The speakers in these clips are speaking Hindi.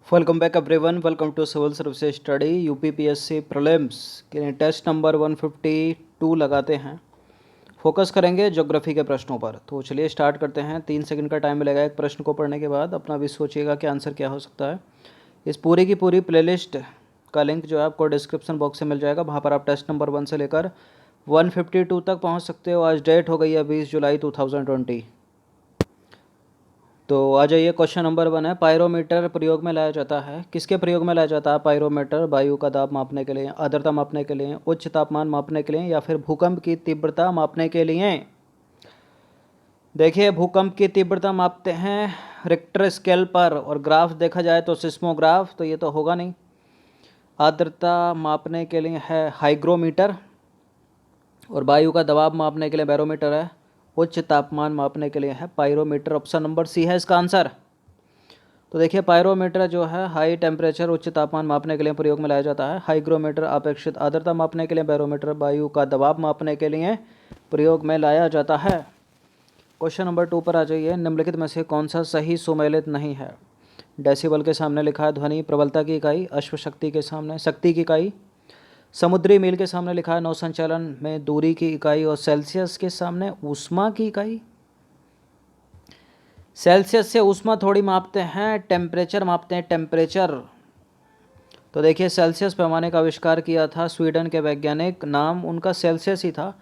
Welcome back everyone. Welcome to civil services study UPPSC prelims के लिए टेस्ट नंबर 152 लगाते हैं। फोकस करेंगे ज्योग्राफी के प्रश्नों पर। तो चलिए स्टार्ट करते हैं। 3 सेकंड का टाइम मिलेगा एक प्रश्न को पढ़ने के बाद। अपना भी सोचिएगा कि आंसर क्या हो सकता है। इस पूरी की पूरी प्लेलिस्ट का लिंक जो है आपको डिस्क्रिप्शन बॉक्स से मिल जाएगा। वहाँ पर आप टेस्ट नंबर 1 से लेकर 152 तक पहुँच सकते हो। आज डेट हो गई है 20 जुलाई 2020। तो आ जाइए, क्वेश्चन नंबर 1 है, पायरोमीटर प्रयोग में लाया जाता है। किसके प्रयोग में लाया जाता है पायरोमीटर? वायु का दाब मापने के लिए, आर्द्रता मापने के लिए, उच्च तापमान मापने के लिए, या फिर भूकंप की तीव्रता मापने के लिए? देखिए, भूकंप की तीव्रता मापते हैं रिक्टर स्केल पर, और ग्राफ देखा जाए तो सिस्मोग्राफ, तो ये तो होगा नहीं। आर्द्रता मापने के लिए है हाइग्रोमीटर, और वायु का दबाव मापने के लिए बैरोमीटर है। उच्च तापमान मापने के लिए है पायरोमीटर। ऑप्शन नंबर सी है इसका आंसर। तो देखिए, पायरोमीटर जो है हाई टेम्परेचर उच्च तापमान मापने के लिए प्रयोग में लाया जाता है। हाइग्रोमीटर अपेक्षित आर्द्रता मापने के लिए, बैरोमीटर वायु का दबाव मापने के लिए प्रयोग में लाया जाता है। क्वेश्चन नंबर 2 पर आ जाइए। निम्नलिखित में से कौन सा सही सुमेलित नहीं है? डेसिबल के सामने लिखा है ध्वनि प्रबलता की इकाई, अश्व शक्ति के सामने शक्ति की इकाई, समुद्री मील के सामने लिखा है नौ संचालन में दूरी की इकाई, और सेल्सियस के सामने ऊष्मा की इकाई। सेल्सियस से ऊष्मा थोड़ी मापते हैं, टेम्परेचर मापते हैं, टेम्परेचर। तो देखिए, सेल्सियस पैमाने का आविष्कार किया था स्वीडन के वैज्ञानिक, नाम उनका सेल्सियस ही था,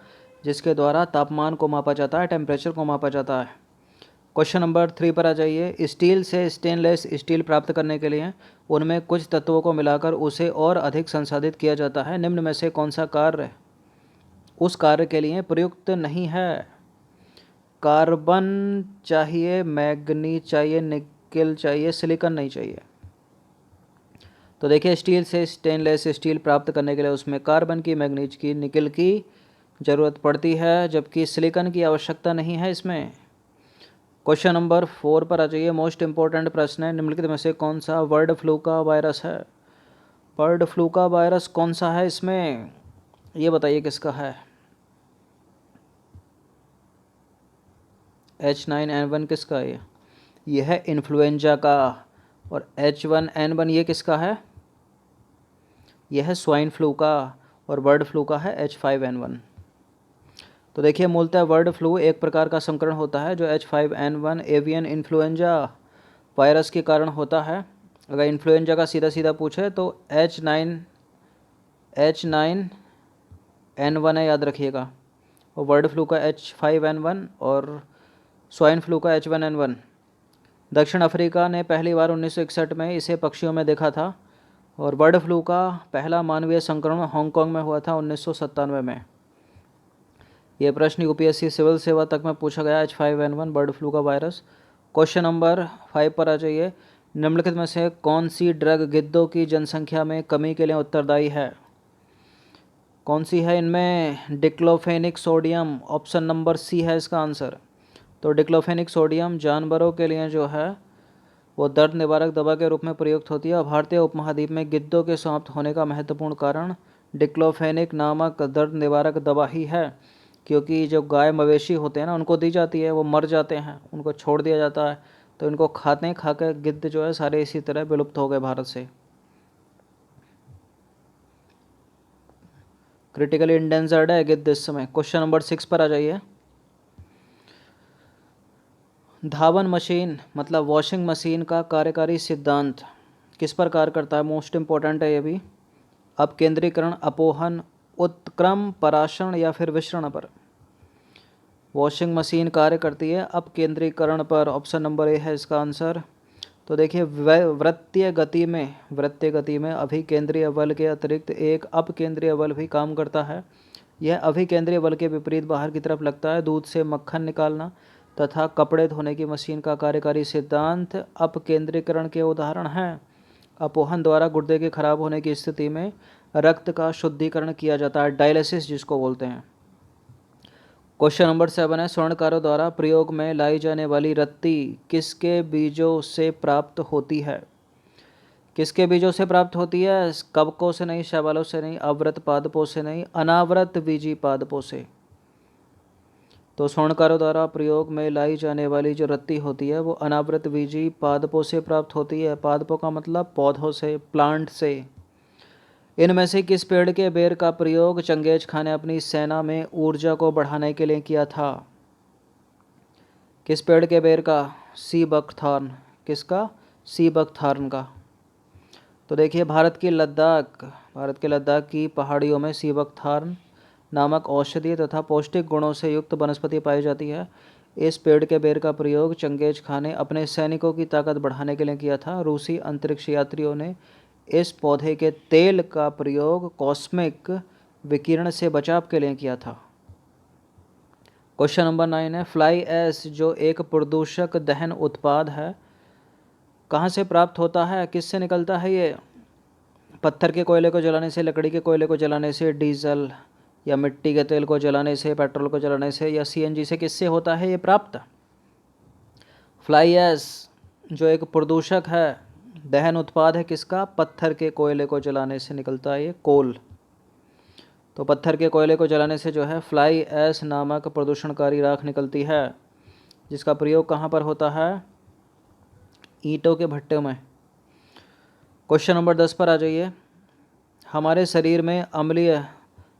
जिसके द्वारा तापमान को मापा जाता है, टेम्परेचर को मापा जाता है। क्वेश्चन नंबर 3 पर आ जाइए। स्टील से स्टेनलेस स्टील प्राप्त करने के लिए उनमें कुछ तत्वों को मिलाकर उसे और अधिक संसाधित किया जाता है। निम्न में से कौन सा कार्य उस कार्य के लिए प्रयुक्त नहीं है? कार्बन चाहिए, मैग्नीज चाहिए, निकेल चाहिए, सिलिकॉन नहीं चाहिए। तो देखिए, स्टील से स्टेनलेस स्टील प्राप्त करने के लिए उसमें कार्बन की, मैग्नीज की, निकेल की ज़रूरत पड़ती है, जबकि सिलिकॉन की आवश्यकता नहीं है इसमें। क्वेश्चन नंबर 4 पर आ जाइए। मोस्ट इंपॉर्टेंट प्रश्न है, निम्नलिखित में से कौन सा बर्ड फ्लू का वायरस है? बर्ड फ्लू का वायरस कौन सा है इसमें, ये बताइए किसका है? H9N1 किसका है? ये है इन्फ्लुएंजा का। और H1N1 ये किसका है? यह है स्वाइन फ्लू का। और बर्ड फ्लू का है H5N1। तो देखिए, मूलतः बर्ड फ्लू एक प्रकार का संक्रमण होता है जो H5N1 एवियन इन्फ्लुएंजा वायरस के कारण होता है। अगर इन्फ्लुएंजा का सीधा सीधा पूछे तो H9N1 है, याद रखिएगा। और बर्ड फ्लू का H5N1 और स्वाइन फ्लू का H1N1। दक्षिण अफ्रीका ने पहली बार 1961 में इसे पक्षियों में देखा था। और बर्ड फ्लू का पहला मानवीय संक्रमण हांगकांग में हुआ था 1997 में। ये प्रश्न यूपीएससी सिविल सेवा तक में पूछा गया, H5N1 बर्ड फ्लू का वायरस। क्वेश्चन नंबर 5 पर आ जाइए। निम्नलिखित में से कौन सी ड्रग गिद्धों की जनसंख्या में कमी के लिए उत्तरदायी है? कौन सी है इनमें? Diclofenac sodium, option number C है इसका आंसर। तो डिक्लोफेनिक सोडियम जानवरों के लिए जो है वो दर्द निवारक दवा के रूप में प्रयुक्त होती है। और भारतीय उपमहाद्वीप में गिद्धों के समाप्त होने का महत्वपूर्ण कारण डिक्लोफेनिक नामक दर्द निवारक दवा ही है, क्योंकि जो गाय मवेशी होते हैं ना, उनको दी जाती है, वो मर जाते हैं, उनको छोड़ दिया जाता है, तो इनको खाते हैं, खा कर गिद्ध जो है सारे इसी तरह विलुप्त हो गए भारत से। क्रिटिकली इंडेंजर्ड है गिद्ध इस समय। क्वेश्चन नंबर 6 पर आ जाइए। धावन मशीन मतलब वॉशिंग मशीन का कार्यकारी सिद्धांत किस पर कार्य करता है? मोस्ट इंपॉर्टेंट है ये भी। अपकेंद्रीकरण, अपोहन, उत्क्रम, पराशरण या फिर विसरण पर? वॉशिंग मशीन कार्य करती है अपकेंद्रीकरण पर। ऑप्शन नंबर ए है इसका आंसर। तो देखिए, वृत्तीय गति में अभिकेंद्रीय बल के अतिरिक्त एक अपकेंद्रीय बल भी काम करता है। यह अभिकेंद्रीय बल के विपरीत बाहर की तरफ लगता है। दूध से मक्खन निकालना तथा कपड़े धोने की मशीन का कार्यकारी सिद्धांत अपकेंद्रीकरण के उदाहरण हैं। अपोहन द्वारा गुर्दे के खराब होने की स्थिति में रक्त का शुद्धिकरण किया जाता है, डायलिसिस जिसको बोलते हैं। क्वेश्चन नंबर 7 है, स्वर्णकारों द्वारा प्रयोग में लाई जाने वाली रत्ती किसके बीजों से प्राप्त होती है? किसके बीजों से प्राप्त होती है? कवकों से नहीं, शैवालों से नहीं, अवृत पादपों से नहीं, अनावृत बीजी पादपों से। तो स्वर्णकारों द्वारा प्रयोग में लाई जाने वाली जो रत्ती होती है वो अनावृत बीजी पादपों से प्राप्त होती है। पादपों का मतलब पौधों से, प्लांट से। इनमें से किस पेड़ के बेर का प्रयोग चंगेज खान ने अपनी सेना में ऊर्जा को बढ़ाने के लिए किया था? किस पेड़ के बेर का? Sea buckthorn. किसका? सी बकथॉर्न का। तो देखिए भारत के लद्दाख की पहाड़ियों में सी बकथॉर्न नामक औषधीय तथा पौष्टिक गुणों से युक्त वनस्पति पाई जाती है। इस पेड़ के बेर का प्रयोग चंगेज खान ने अपने सैनिकों की ताकत बढ़ाने के लिए किया था। रूसी अंतरिक्ष यात्रियों ने इस पौधे के तेल का प्रयोग कॉस्मिक विकिरण से बचाव के लिए किया था। क्वेश्चन नंबर 9 है, फ्लाई ऐश जो एक प्रदूषक दहन उत्पाद है कहाँ से प्राप्त होता है? किससे निकलता है ये? पत्थर के कोयले को जलाने से, लकड़ी के कोयले को जलाने से, डीजल या मिट्टी के तेल को जलाने से, पेट्रोल को जलाने से, या सीएनजी से? किससे होता है ये प्राप्त? फ्लाई ऐश जो एक प्रदूषक है, दहन उत्पाद है किसका? पत्थर के कोयले को जलाने से निकलता है ये कोल। तो पत्थर के कोयले को जलाने से जो है फ्लाई ऐश नामक प्रदूषणकारी राख निकलती है, जिसका प्रयोग कहाँ पर होता है? ईंटों के भट्टे में। क्वेश्चन नंबर 10 पर आ जाइए। हमारे शरीर में अम्लीय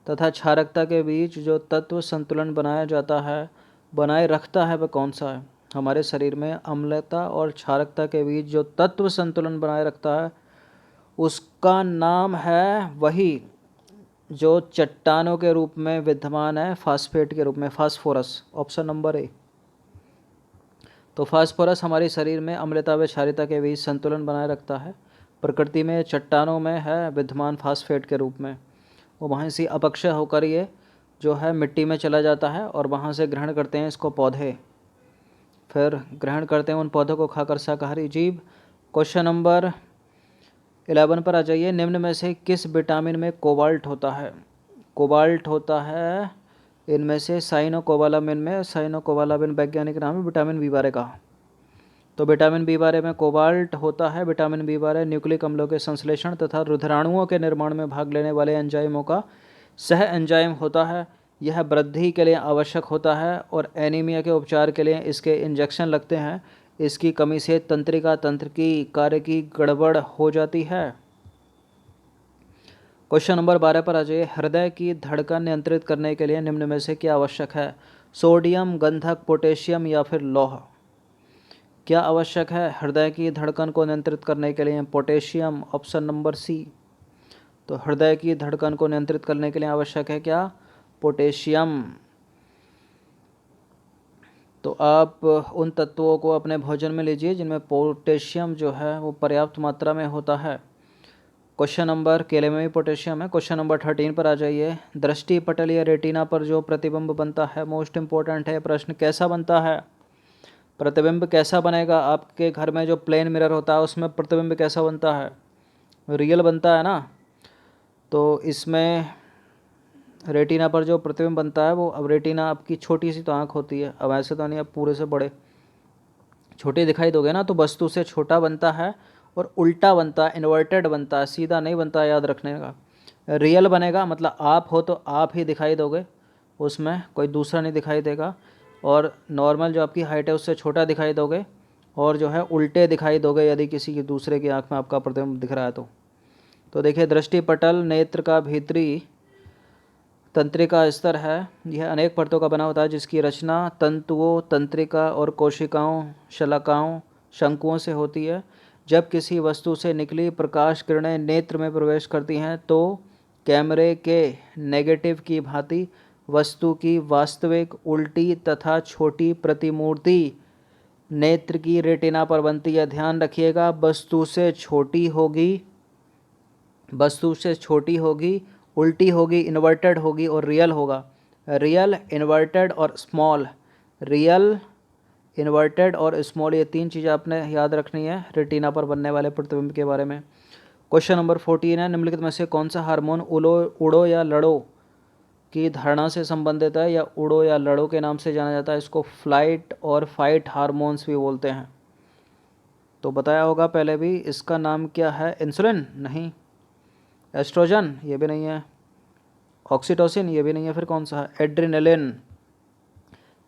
तथा क्षारकता के बीच जो तत्व संतुलन बनाए रखता है वह कौन सा है? हमारे शरीर में अम्लता और क्षारकता के बीच जो तत्व संतुलन बनाए रखता है उसका नाम है वही जो चट्टानों के रूप में विद्यमान है, फास्फेट के रूप में, फास्फोरस। Option number A. तो फास्फोरस हमारे शरीर में अम्लता व क्षारकता के बीच संतुलन बनाए रखता है। प्रकृति में चट्टानों में है विद्यमान फास्फेट के रूप में। वो वहाँ से अपक्षय होकर ये जो है मिट्टी में चला जाता है और वहाँ से ग्रहण करते हैं इसको पौधे, फिर ग्रहण करते हैं उन पौधों को खाकर शाकाहारी जीव। क्वेश्चन नंबर 11 पर आ जाइए। निम्न में से किस विटामिन में कोबाल्ट होता है? कोबाल्ट होता है इनमें से साइनोकोबालामिन में। साइनोकोबालामिन वैज्ञानिक नाम है विटामिन बी12 का। तो विटामिन बी12 में कोबाल्ट होता है। विटामिन बी12 न्यूक्लिक अम्लों के संश्लेषण तथा रुधिराणुओं के निर्माण में भाग लेने वाले एंजाइमों का सह एंजाइम होता है। यह वृद्धि के लिए आवश्यक होता है और एनीमिया के उपचार के लिए इसके इंजेक्शन लगते हैं। इसकी कमी से तंत्रिका तंत्र की कार्य की गड़बड़ हो जाती है। क्वेश्चन नंबर 12 पर आ जाइए। हृदय की धड़कन नियंत्रित करने के लिए निम्न में से क्या आवश्यक है? सोडियम, गंधक, पोटेशियम या फिर लौह? क्या आवश्यक है हृदय की धड़कन को नियंत्रित करने के लिए? पोटेशियम। Option number C. तो हृदय की धड़कन को नियंत्रित करने के लिए आवश्यक है क्या? पोटेशियम। तो आप उन तत्वों को अपने भोजन में लीजिए जिनमें पोटेशियम जो है वो पर्याप्त मात्रा में होता है। क्वेश्चन नंबर, केले में भी पोटेशियम है। क्वेश्चन नंबर 13 पर आ जाइए। दृष्टि पटल या रेटिना पर जो प्रतिबिंब बनता है, मोस्ट इम्पोर्टेंट है प्रश्न, कैसा बनता है? प्रतिबिंब कैसा बनेगा? आपके घर में जो प्लेन मिरर होता है उसमें प्रतिबिंब कैसा बनता है? रियल बनता है ना। तो इसमें रेटिना पर जो प्रतिबिंब बनता है वो, अब रेटिना आपकी छोटी सी तो आँख होती है, अब ऐसे तो नहीं अब पूरे से बड़े छोटे दिखाई दोगे ना, तो वस्तु से छोटा बनता है और उल्टा बनता है, इन्वर्टेड बनता है, सीधा नहीं बनता है, याद रखने का। रियल बनेगा मतलब आप हो तो आप ही दिखाई दोगे, उसमें कोई दूसरा नहीं दिखाई देगा। और नॉर्मल जो आपकी हाइट है उससे छोटा दिखाई दोगे और जो है उल्टे दिखाई दोगे यदि किसी की दूसरे की आँख में आपका प्रतिबिंब दिख रहा है तो देखिए दृष्टिपटल नेत्र का भीतरी तंत्रिका स्तर है। यह अनेक परतों का बना होता है जिसकी रचना तंतुओं, तंत्रिका और कोशिकाओं, शलाकाओं, शंकुओं से होती है। जब किसी वस्तु से निकली प्रकाश किरणें नेत्र में प्रवेश करती हैं तो कैमरे के नेगेटिव की भांति वस्तु की वास्तविक उल्टी तथा छोटी प्रतिमूर्ति नेत्र की रेटिना पर बनती है। ध्यान रखिएगा वस्तु से छोटी होगी, उल्टी होगी, इन्वर्टेड होगी और रियल होगा। रियल, इन्वर्टेड और स्मॉल। रियल, इन्वर्टेड और स्मॉल, ये तीन चीज़ें आपने याद रखनी है रेटिना पर बनने वाले प्रतिबिंब के बारे में। क्वेश्चन नंबर 14 है। निम्नलिखित में से कौन सा हार्मोन उड़ो या लड़ो की धारणा से संबंधित है या उड़ो या लड़ो के नाम से जाना जाता है? इसको फ्लाइट और फाइट हार्मोन्स भी बोलते हैं। तो बताया होगा पहले भी, इसका नाम क्या है? इंसुलिन नहीं, एस्ट्रोजन ये भी नहीं है, ऑक्सीटोसिन ये भी नहीं है, फिर कौन सा है? एड्रेनलिन।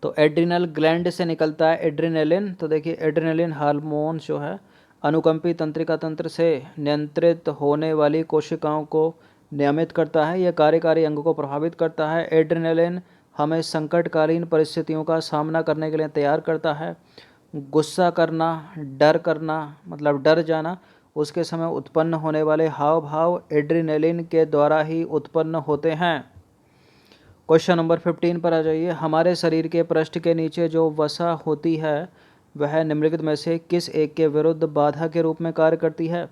तो एड्रिनल ग्लैंड से निकलता है एड्रिनलिन। तो देखिए एड्रिनलिन हार्मोन जो है अनुकंपी तंत्रिका तंत्र से नियंत्रित होने वाली कोशिकाओं को नियमित करता है। यह कार्यकारी अंग को प्रभावित करता है। एड्रिनलिन हमें संकटकालीन परिस्थितियों का सामना करने के लिए तैयार करता है। गुस्सा करना, डर करना मतलब डर जाना, उसके समय उत्पन्न होने वाले हाव भाव एड्रिनलिन के द्वारा ही उत्पन्न होते हैं। क्वेश्चन नंबर 15 पर आ जाइए। हमारे शरीर के पृष्ठ के नीचे जो वसा होती है वह निम्नलिखित में से किस एक के विरुद्ध बाधा के रूप में कार्य करती है?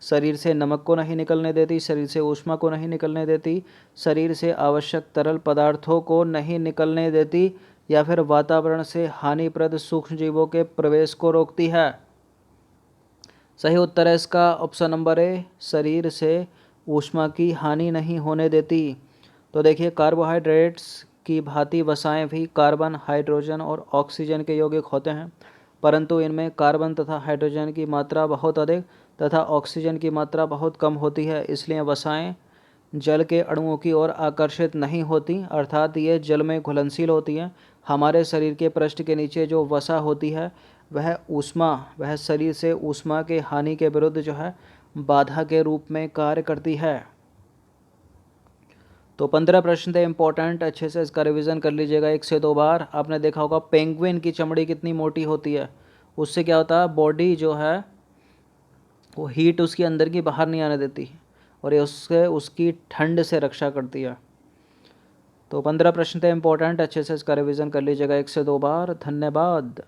शरीर से नमक को नहीं निकलने देती, शरीर से ऊष्मा को नहीं निकलने देती, शरीर से आवश्यक तरल पदार्थों को नहीं निकलने देती, या फिर वातावरण से हानिप्रद सूक्ष्म जीवों के प्रवेश को रोकती है। सही उत्तर है इसका ऑप्शन नंबर ए, शरीर से ऊष्मा की हानि नहीं होने देती। तो देखिए कार्बोहाइड्रेट्स की भांति वसाएं भी कार्बन, हाइड्रोजन और ऑक्सीजन के यौगिक होते हैं, परंतु इनमें कार्बन तथा हाइड्रोजन की मात्रा बहुत अधिक तथा ऑक्सीजन की मात्रा बहुत कम होती है। इसलिए वसाएं जल के अणुओं की ओर आकर्षित नहीं होती, अर्थात ये जल में घुलनशील होती हैं। हमारे शरीर के पृष्ठ के नीचे जो वसा होती है वह शरीर से ऊष्मा के हानि के विरुद्ध जो है बाधा के रूप में कार्य करती है। तो 15 प्रश्न थे इंपॉर्टेंट, अच्छे से इसका रिवीजन कर लीजिएगा 1 से 2 बार। आपने देखा होगा पेंगुइन की चमड़ी कितनी मोटी होती है, उससे क्या होता है बॉडी जो है वो हीट उसकी अंदर की बाहर नहीं आने देती और ये उससे उसकी ठंड से रक्षा करती है। तो 15 प्रश्न थे इंपॉर्टेंट, अच्छे से इसका रिवीजन कर लीजिएगा 1 से 2 बार। धन्यवाद।